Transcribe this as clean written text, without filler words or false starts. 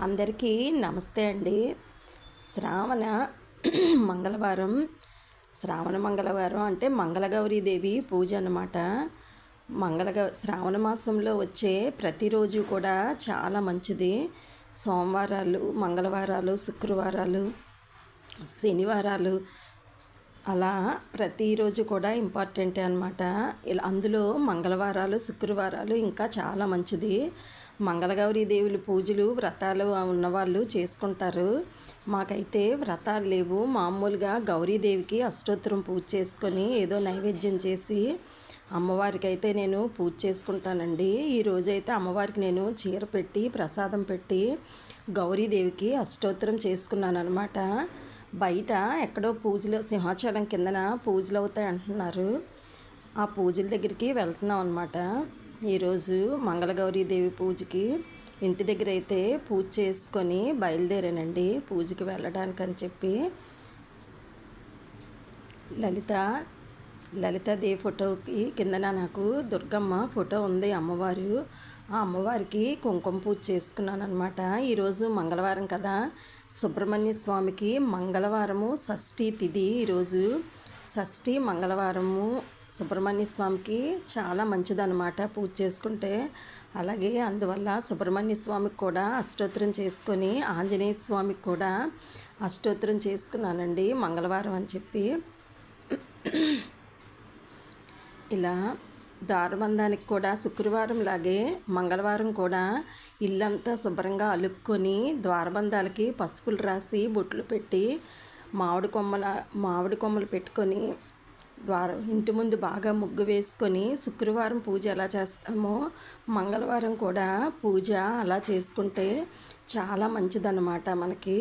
అందరికీ నమస్తే అండి. శ్రావణ మంగళవారం మంగళవారం అంటే మంగళగౌరీదేవి పూజ అన్నమాట. శ్రావణ మాసంలో వచ్చే ప్రతిరోజు కూడా చాలా మంచిది. సోమవారాలు, మంగళవారాలు, శుక్రవారాలు, శనివారాలు అలా ప్రతిరోజు కూడా ఇంపార్టెంటే అనమాట. అందులో మంగళవారాలు, శుక్రవారాలు ఇంకా చాలా మంచిది. మంగళగౌరీ దేవుల పూజలు, వ్రతాలు ఉన్నవాళ్ళు చేసుకుంటారు. మాకైతే వ్రతాలు లేవు. మామూలుగా గౌరీదేవికి అష్టోత్తరం పూజ చేసుకొని ఏదో నైవేద్యం చేసి అమ్మవారికి అయితే నేను పూజ చేసుకుంటానండి. ఈరోజైతే అమ్మవారికి నేను చీర పెట్టి ప్రసాదం పెట్టి గౌరీదేవికి అష్టోత్తరం చేసుకున్నాను అనమాట. బయట ఎక్కడో పూజలు సింహాచలం కిందన పూజలు అవుతాయి అంటున్నారు. ఆ పూజల దగ్గరికి వెళ్తున్నాం అనమాట. ఈరోజు మంగళగౌరీదేవి పూజకి ఇంటి దగ్గర అయితే పూజ చేసుకొని బయలుదేరానండి పూజకి వెళ్ళడానికని చెప్పి. లలితాదేవి ఫోటోకి కిందన నాకు దుర్గమ్మ ఫోటో ఉంది, అమ్మవారు. ఆ అమ్మవారికి కుంకుమ పూజ చేసుకున్నాను అనమాట. ఈరోజు మంగళవారం కదా, సుబ్రహ్మణ్య స్వామికి మంగళవారము షష్ఠీ తిథి. ఈరోజు షష్ఠీ మంగళవారము సుబ్రహ్మణ్య స్వామికి చాలా మంచిదన్నమాట పూజ చేసుకుంటే. అలాగే అందువల్ల సుబ్రహ్మణ్య స్వామికి కూడా అష్టోత్తరం చేసుకొని ఆంజనేయ స్వామికి కూడా అష్టోత్తరం చేసుకున్నానండి మంగళవారం అని చెప్పి. ఇలా ద్వారబంధానికి కూడా శుక్రవారం లాగే మంగళవారం కూడా ఇల్లంతా శుభ్రంగా అలుక్కొని ద్వారబంధాలకి పసుపులు రాసి బొట్లు పెట్టి మామిడి కొమ్మలు పెట్టుకొని ఇంటి ముందు బాగా ముగ్గు వేసుకొని శుక్రవారం పూజ ఎలా చేస్తామో మంగళవారం కూడా పూజ అలా చేసుకుంటే చాలా మంచిదన్నమాట మనకి.